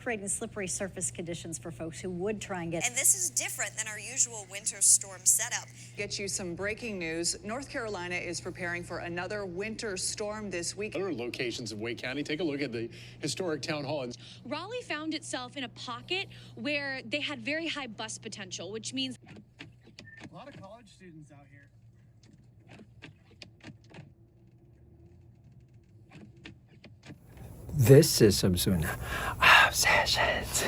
creating slippery surface conditions for folks who would try and get. And this is different than our usual winter storm setup. Get you some breaking news. North Carolina is preparing for another winter storm this week. Other locations of Wake County, take a look at the historic town hall. Raleigh found itself in a pocket where they had very high bust potential, which means a lot of college students out here. This is Samsuna Obsessions.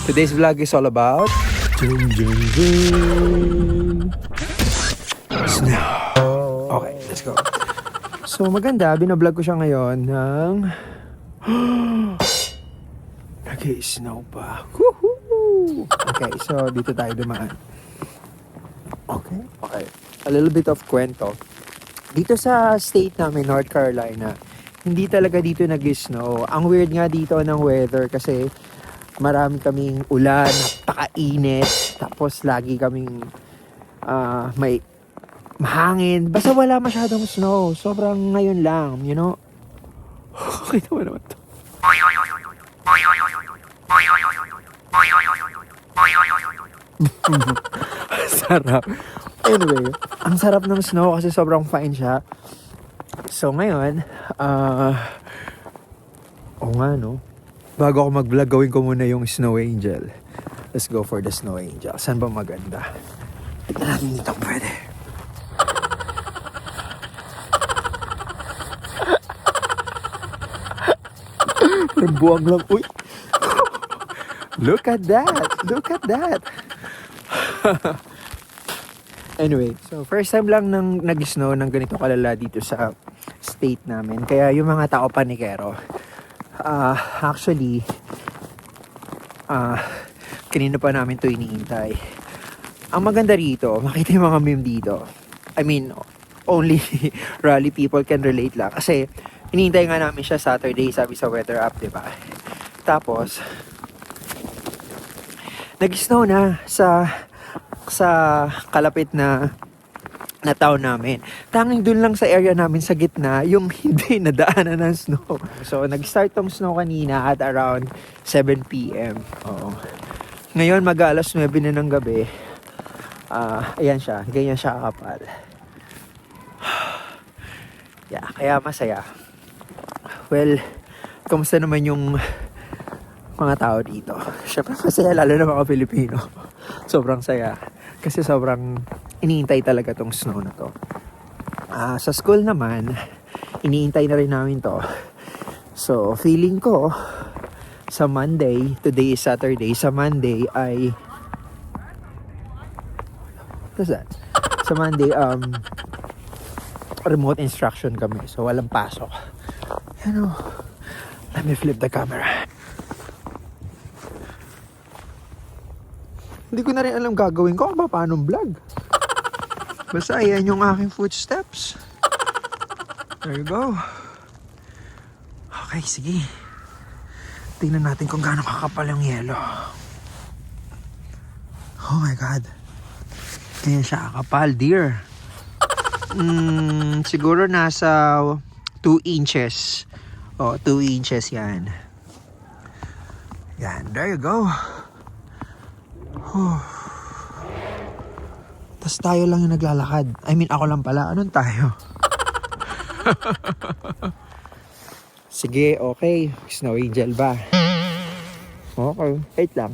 Today's vlog is all about snow. Okay, let's go. So maganda, binablog ko siya ngayon ng nag-snow pa. Woohoo! Okay, so dito tayo dumaan. Okay. A little bit of kwento. Dito sa state namin, North Carolina, hindi talaga dito nag-snow. Ang weird nga dito ng weather kasi marami kaming ulan, napakainit, tapos lagi kaming may mahangin. Basta wala masyadong snow. Sobrang ngayon lang, you know? Okay naman to. Sarap. Anyway, ang sarap ng snow kasi sobrang fine siya. So ngayon, no? Bago ako mag-vlog, gawin ko muna yung snow angel. Let's go for the snow angel. Saan ba maganda? Tignan natin dito pwede. Parang buwang lang. Uy! Look at that! Anyway, so first time lang nang nag-snow ng ganito kalala dito sa state namin. Kaya yung mga tao panikero. Actually, kanina pa namin to iniintay. Ang maganda rito, makita yung mga meme dito. I mean, only Raleigh people can relate lang. Kasi, iniintay nga namin siya Saturday, sabi sa weather app, diba? Tapos, nag-snow na sa kalapit na town namin. Tanging dun lang sa area namin sa gitna, yung hindi nadaanan ng snow. So, nag-start tong snow kanina at around 7 p.m. Oo. Ngayon, mag-alas 9 na ng gabi. Ayan siya. Ganyan siya kakapal. Yeah, kaya masaya. Well, kamusta naman yung mga tao dito? Syempre masaya, lalo na mga Pilipino. Sobrang saya. Kasi sobrang iniintay talaga tong snow na to. Sa school naman, iniintay na rin namin to. So, feeling ko, sa Monday, today is Saturday, sa Monday ay... What's that? Sa Monday, remote instruction kami. So, walang pasok. You know, let me flip the camera. Hindi ko na rin alam gagawin ko kung paano vlog. Basta ayan yung aking footsteps. There you go. Okay, sige. Tingnan natin kung gaano kakapal yung yelo. Oh my God. Ganyan siya kakapal, dear. Siguro nasa 2 inches. 2 inches yan. Yan, there you go. Tas tayo lang yung naglalakad. I mean, ako lang pala. Anong tayo? Sige, okay. Snow angel ba? Okay, wait lang.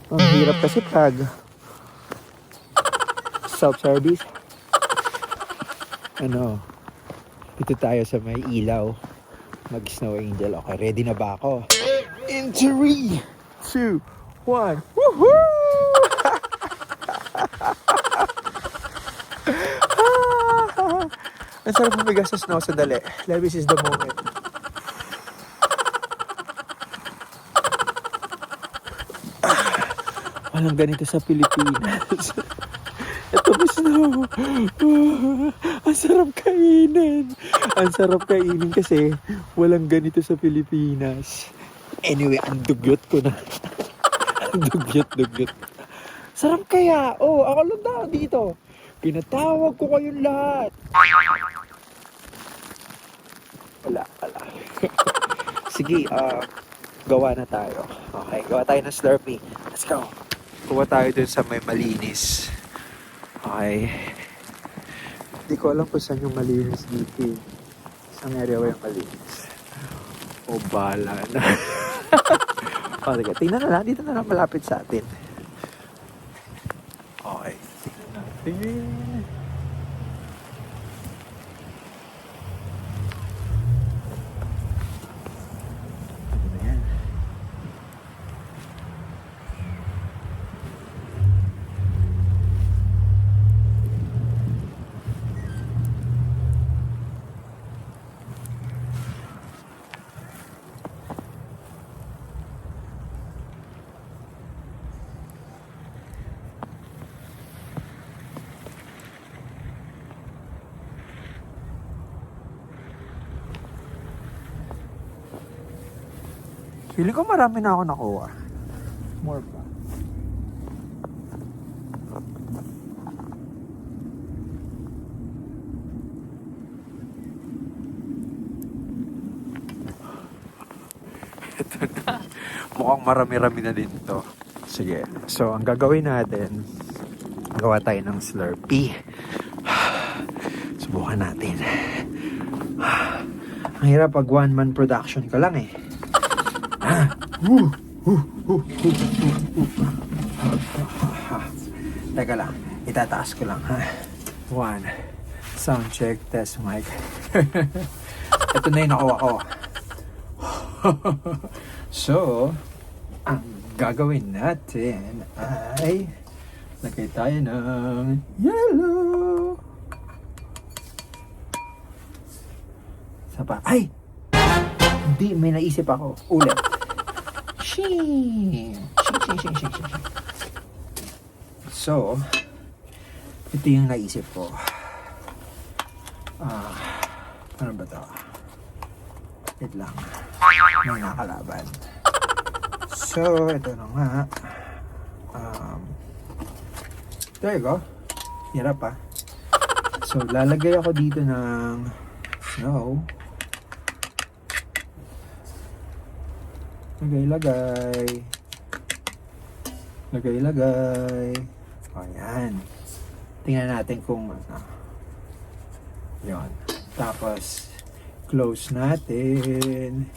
Ang hirap kasi pag self-service. Dito tayo sa may ilaw. Mag-snow angel. Okay, ready na ba ako? In 3, 2, 1. Woohoo! Ang sarap pumigas sa snow. Sandali. This is the moment. Walang ganito sa Pilipinas. Ito ba snow? Ang sarap kainin. Ang sarap kainin kasi walang ganito sa Pilipinas. Anyway, ang dugyot ko na. Ang dugyot. Sarap kaya. Ako lang daw dito. Pinatawag ko kayong lahat. Wala pala. Sige, gawa na tayo. Okay, gawa tayo ng Slurpee. Let's go. Kuha tayo dun sa may malinis. Okay. Hindi ko alam kung saan yung malinis dito. Saan area ba yung malinis? O, bala na. O, sige, tingnan na lang. Dito na lang malapit sa atin. Okay. Tingnan natin. Ano na yan? Feeling ko marami na ako nakuha. More pa. Ito na. Mukhang marami-rami na din to. Sige. So, ang gagawin natin, gawa tayo ng Slurpee. Subukan natin. Ang hirap pag one-man production ka lang eh. Teka lang, itataas ko lang ha. 1, sound check, test mic. Ito na yung nakuha ko. So, ang gagawin natin ay lagay tayo ng yellow. Isa pa. Ay! Hindi, may naisip ako. Ulit. Shing. So, ito yung naisip ko. Ano ba ito? Wait lang. May nakalaban. So, ito na nga. There you go. Hirap pa. So, lalagay ako dito ng snow. Lagay. O, yan. Tingnan natin kung ano. Yan. Tapos, close natin.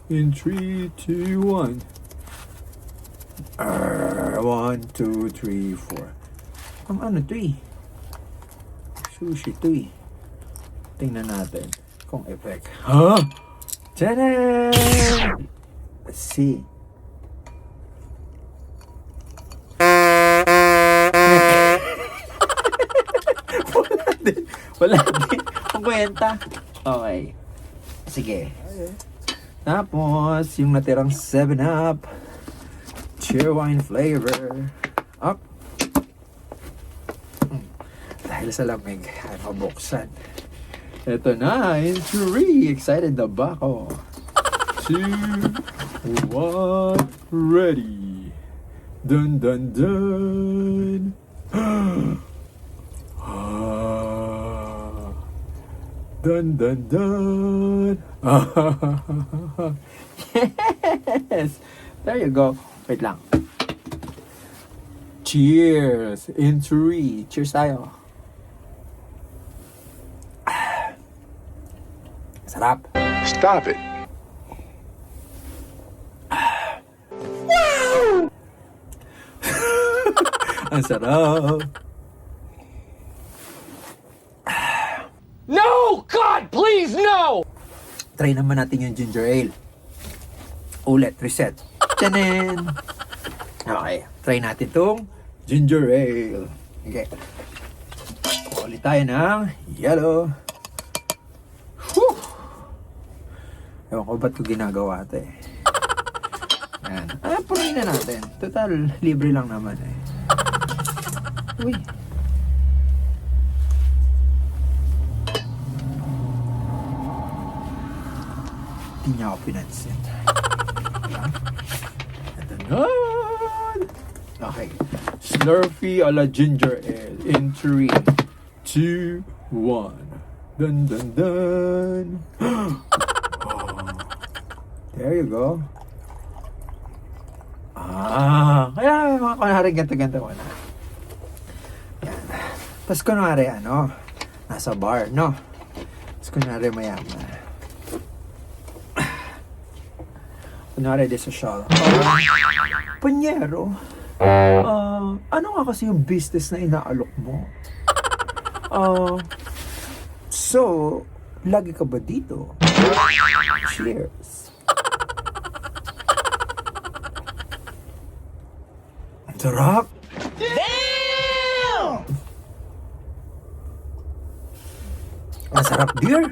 In 3, 2, 1. 1, 2, 3, 4. Ang ano to eh. Sushi to eh. Tingnan natin kung effect. Huh? Tadaan! Let's see. Wala din. Ang kwenta. Okay. Sige. Tapos, yung natirang 7-Up. Cheerwine flavor. Up. Dahil sa lamig, ay mabuksan. Ito na. In 3. Excited na ba ako? 2, 1, ready. Dun dun dun. Dun dun dun. Yes. There you go. Wait lang. Cheers. In 3. Cheers tayo. Sarap. Stop it. Ang sarap. No! God, please, no! Try naman natin yung ginger ale. Ulit, reset. Tanan! Okay, try natin itong ginger ale. Okay. Ulit tayo ng yellow. Whew! Ewan ko ba't ko ginagawa ito eh. Yan. Puruin na natin. Total, libre lang naman eh. Uy. Hindi niya ako pinansin. Ito na. Okay. Slurpee a la ginger ale in 3, 2, 1. Dun dun dun. There you go. Kaya may mga kunwari ganto-ganto ko na. Yan. Tapos kunwari, nasa bar, no? Tapos kunwari mayaman. Kunwari di social. Panyero, ano nga kasi yung business na inaalok mo? So, lagi ka ba dito? Cheers. Ang sarap. Damn! Ang sarap, dear.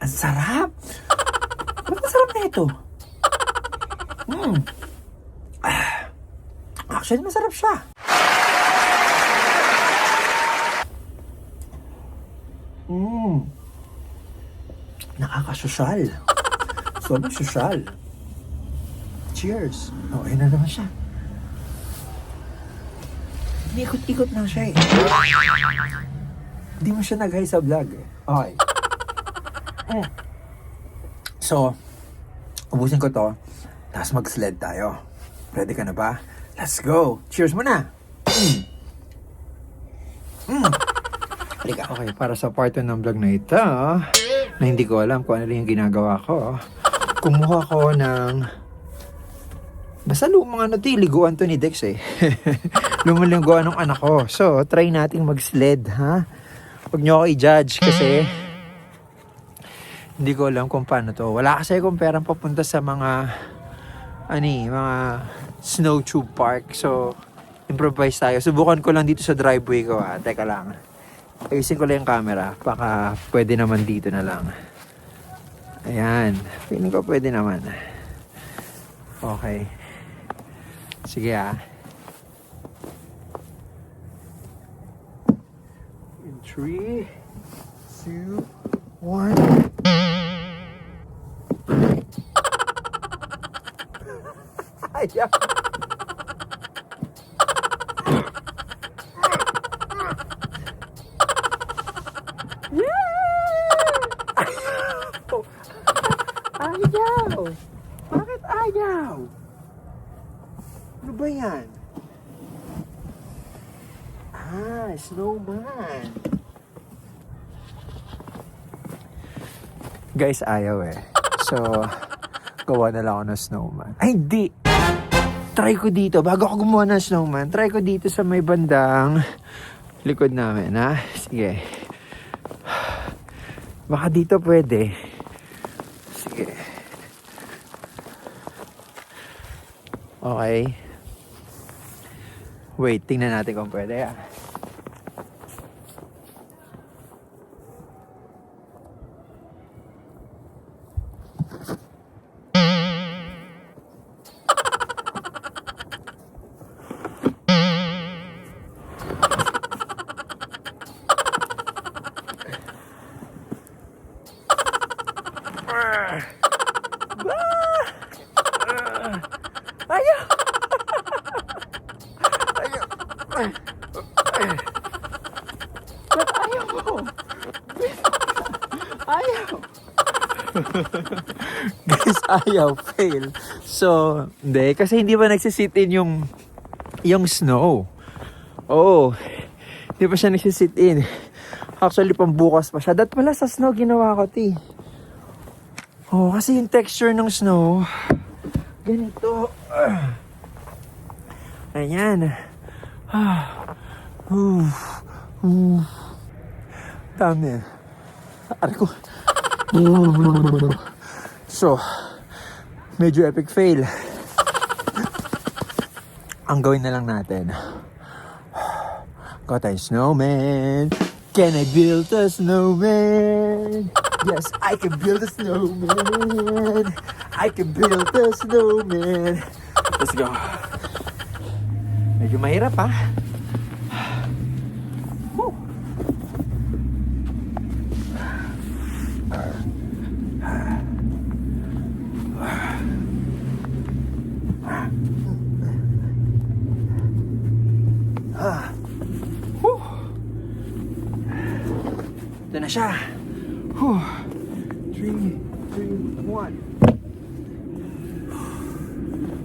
Ang sarap. Ba't ang sarap na ito? Actually, masarap siya. Nakakasosyal. Sobrang sosyal. Cheers. Ayun na naman siya. Ikot-ikot lang siya eh. Hindi mo siya nag-hi sa vlog eh. Okay. So, ubusin ko to. Tapos mag-sled tayo. Ready ka na ba? Let's go! Cheers muna! Okay, para sa part 1 ng vlog na ito, na hindi ko alam kung ano rin yung ginagawa ko, kumuha ko ng basta lumang liguan to ni Dex eh. Lumang liguan ng anak ko. So, try nating mag-sled, ha? Huwag nyo ako i-judge kasi hindi ko alam kung paano to. Wala kasi akong perang papunta sa mga snow tube park. So, improvise tayo. Subukan ko lang dito sa driveway ko, ha? Teka lang. Ayusin ko lang yung camera. Baka pwede naman dito na lang. Ayan. Feeling ko pwede naman. Okay. Sige In 3, 2, 1. Ayaw. Ayaw! Bakit ayaw? Ano ba yan? Snowman. Guys, ayaw eh. So, gawa na lang ako ng snowman. Ay, hindi! Try ko dito. Bago ako gumawa ng snowman, try ko dito sa may bandang likod namin, ha? Sige. Baka dito pwede. Sige. Okay. Wait, tingnan natin kung pwede, ha? Ayaw! Ba't ayaw mo? Ayaw! Guys, ayaw. Fail. So, hindi. Kasi hindi ba nagsisit in yung snow? Oo. Hindi pa siya nagsisit in. Actually, pambukas pa siya. Dat pala sa snow ginawa ko, ti. Oh, kasi yung texture ng snow, ganito. Ayan. Dami. Aray ko. So, medyo epic fail. Ang gawin na lang natin. Got a snowman. Can I build a snowman? Yes, I can build a snowman. I can build a snowman. Let's go. Medyo mahirap, ha? Woo. Ito na siya. Whew. 3, 2, 1.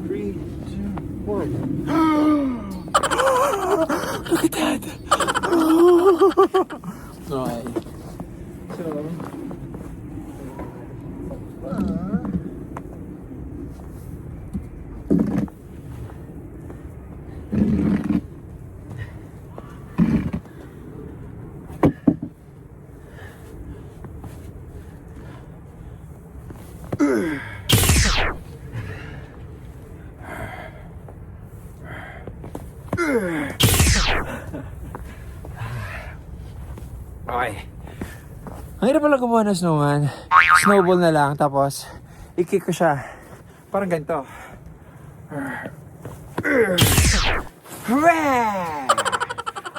3, 2, 1. Look at that! Okay. So, okay. Ang hirap pala gumawa ng snowman. Snowball na lang, tapos i-kick ko siya. Parang ganito.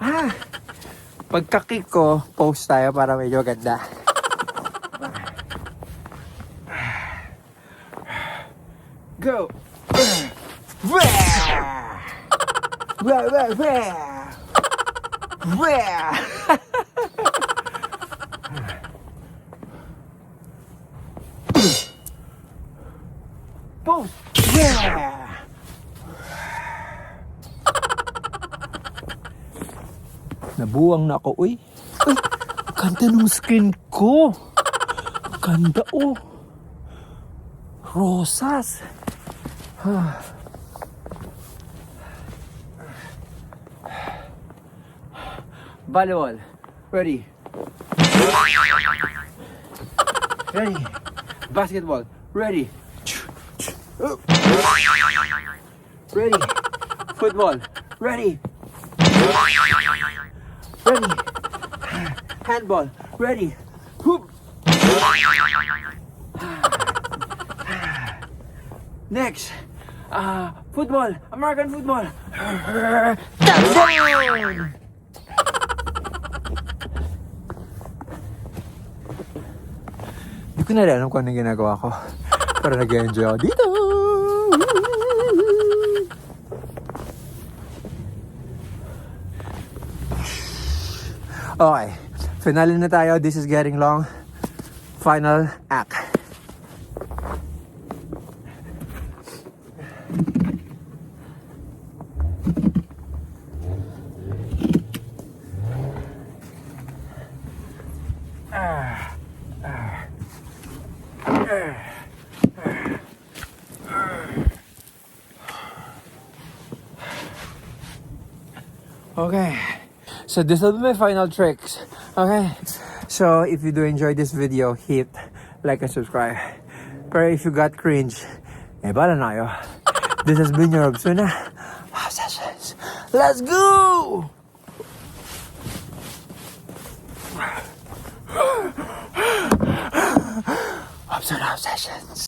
Ah! Pagka-kick ko, pose tayo para medyo ganda. Go! Pose! Nabuwang na ako, uy. Uy, ganda ng skin ko. Ganda, oh. Rosas. Volleyball. Ready. Ready. Basketball. Ready. Ready. Football. Ready. Ready. Handball. Ready. Hoop. Next. Football. American football. Touchdown! Hindi ko na rin alam kung anong ginagawa ko. Pero nag-enjoy ako dito. Okay. Finale na tayo. This is getting long. Final act. Okay, so this will be my final tricks. Okay, so if you do enjoy this video, hit like and subscribe. Pero if you got cringe, bala na kayo. This has been your Obsuna Obsessions. Let's go! Obsuna Obsessions.